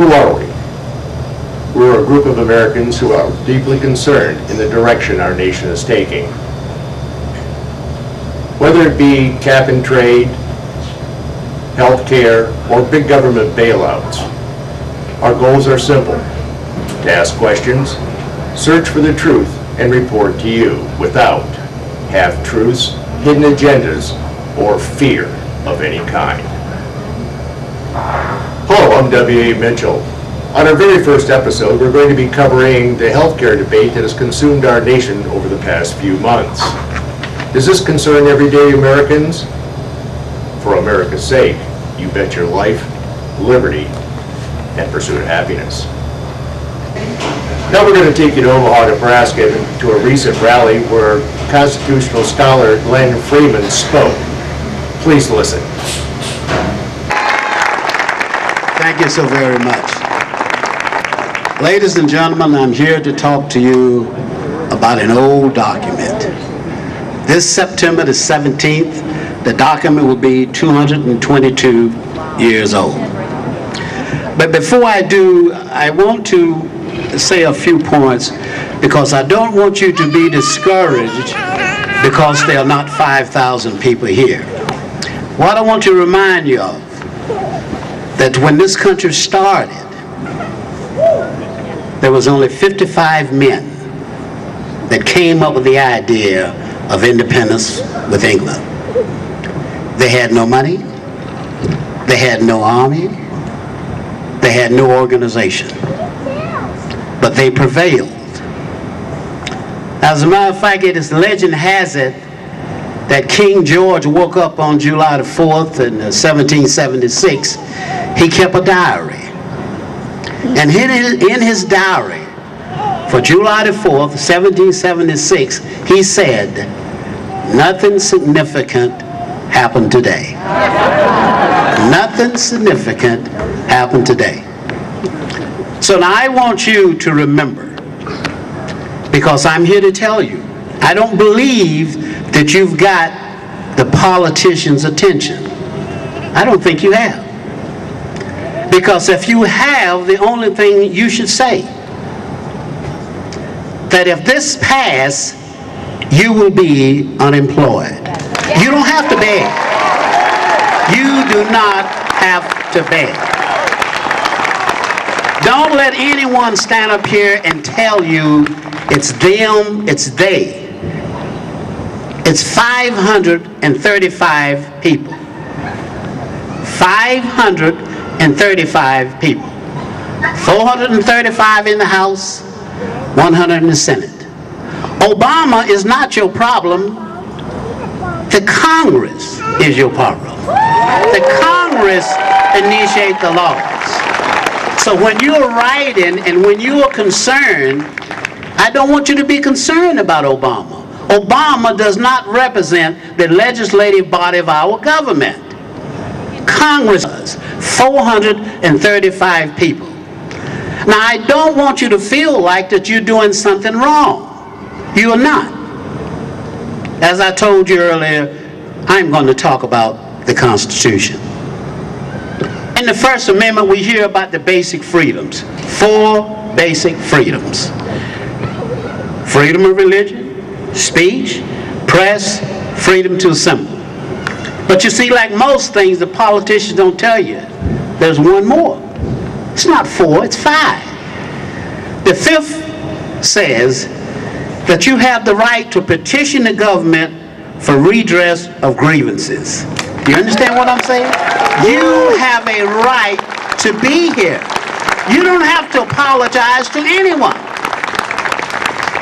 Who are we? We're a group of Americans who are deeply concerned in the direction our nation is taking. Whether it be cap and trade, health care, or big government bailouts, our goals are simple: to ask questions, search for the truth, and report to you without half-truths, hidden agendas, or fear of any kind. Hello, I'm W.A. Mitchell. On our very first episode, we're going to be covering the healthcare debate that has consumed our nation over the past few months. Does this concern everyday Americans? For America's sake, you bet your life, liberty, and pursuit of happiness. Now we're going to take you to Omaha, Nebraska, to a recent rally where constitutional scholar Glen Freeman spoke. Please listen. Thank you so very much. Ladies and gentlemen, I'm here to talk to you about an old document. This September the 17th, the document will be 222 years old. But before I do, I want to say a few points because I don't want you to be discouraged because there are not 5,000 people here. What I want to remind you of, that when this country started, there was only 55 men that came up with the idea of independence with England. They had no money, they had no army, they had no organization, but they prevailed. As a matter of fact, legend has it that King George woke up on July the 4th in 1776. He kept a diary. And in his diary, for July the 4th, 1776, he said, "Nothing significant happened today." Nothing significant happened today. So now I want you to remember, because I'm here to tell you, I don't believe that you've got the politicians' attention. I don't think you have. Because if you have, the only thing you should say, that if this passes, you will be unemployed. You don't have to beg. You do not have to beg. Don't let anyone stand up here and tell you it's them, it's they. It's 535 people. 535 people. 435 in the House, 100 in the Senate. Obama is not your problem. The Congress is your problem. The Congress initiates the laws. So when you're writing and when you are concerned, I don't want you to be concerned about Obama. Obama does not represent the legislative body of our government. Congress does. 435 people. Now, I don't want you to feel like that you're doing something wrong. You are not. As I told you earlier, I'm going to talk about the Constitution. In the First Amendment, we hear about the basic freedoms. 4 basic freedoms. Freedom of religion, speech, press, freedom to assemble. But you see, like most things, the politicians don't tell you. There's one more. It's not 4, it's 5. The 5th says that you have the right to petition the government for redress of grievances. Do you understand what I'm saying? You have a right to be here. You don't have to apologize to anyone.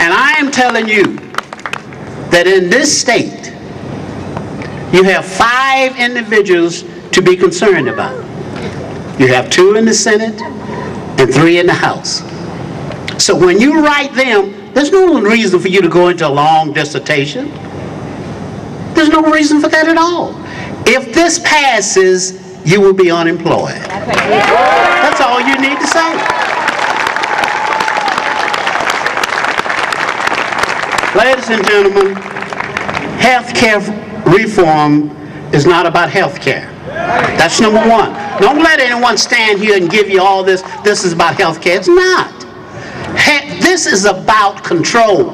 And I am telling you that in this state, you have 5 individuals to be concerned about. You have 2 in the Senate and 3 in the House. So when you write them, there's no reason for you to go into a long dissertation. There's no reason for that at all. If this passes, you will be unemployed. That's all you need to say. Ladies and gentlemen, health care reform is not about health care. That's number one. Don't let anyone stand here and give you all this. This is about health care. It's not. This is about control.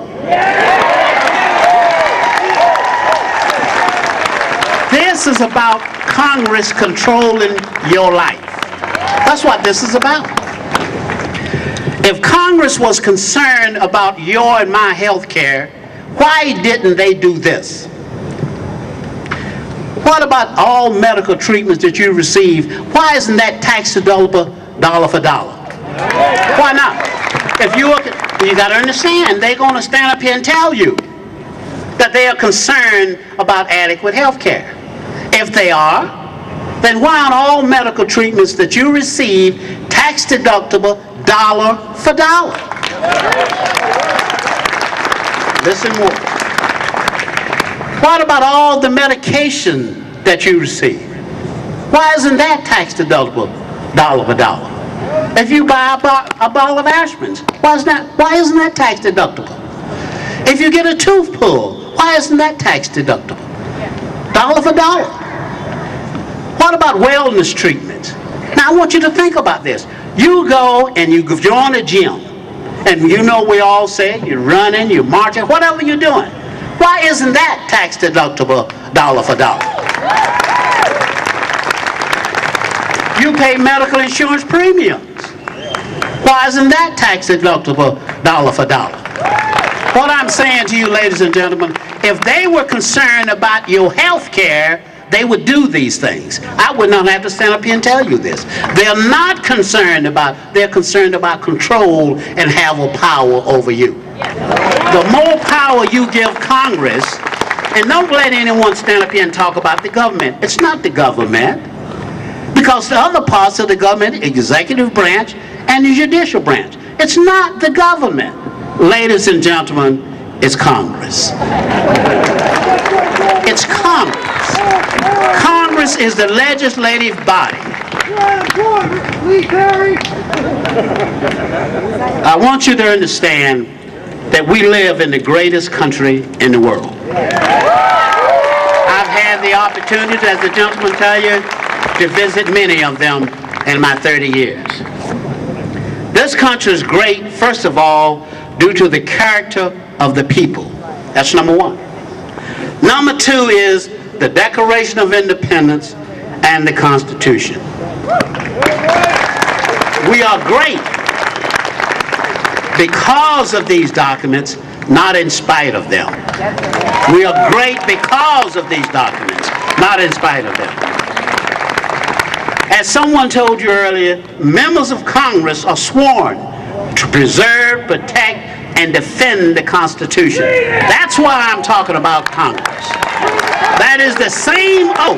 This is about Congress controlling your life. That's what this is about. If Congress was concerned about your and my health care, why didn't they do this? What about all medical treatments that you receive? Why isn't that tax deductible dollar for dollar? Why not? If you got to understand, they're going to stand up here and tell you that they are concerned about adequate health care. If they are, then why aren't all medical treatments that you receive tax deductible dollar for dollar? Listen more. What about all the medication that you receive? Why isn't that tax deductible dollar for dollar? If you buy a bottle of aspirins, why isn't that tax deductible? If you get a tooth pulled, why isn't that tax deductible? Dollar for dollar. What about wellness treatments? Now I want you to think about this. You go and you join a gym, and you know we all say you're running, you're marching, whatever you're doing. Why isn't that tax deductible dollar for dollar? You pay medical insurance premiums. Why isn't that tax deductible dollar for dollar? What I'm saying to you, ladies and gentlemen, if they were concerned about your health care, they would do these things. I would not have to stand up here and tell you this. They're not concerned about, they're concerned about control and have a power over you. The more power you give Congress, and don't let anyone stand up here and talk about the government. It's not the government. Because the other parts of the government, executive branch and the judicial branch, it's not the government. Ladies and gentlemen, it's Congress. It's Congress. Congress is the legislative body. I want you to understand that we live in the greatest country in the world. I've had the opportunity, as the gentleman tell you, to visit many of them in my 30 years. This country is great, first of all, due to the character of the people. That's number one. Number two is the Declaration of Independence and the Constitution. We are great because of these documents, not in spite of them. We are great because of these documents, not in spite of them. As someone told you earlier, members of Congress are sworn to preserve, protect, and defend the Constitution. That's why I'm talking about Congress. That is the same oath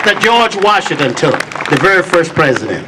that George Washington took, the very first president.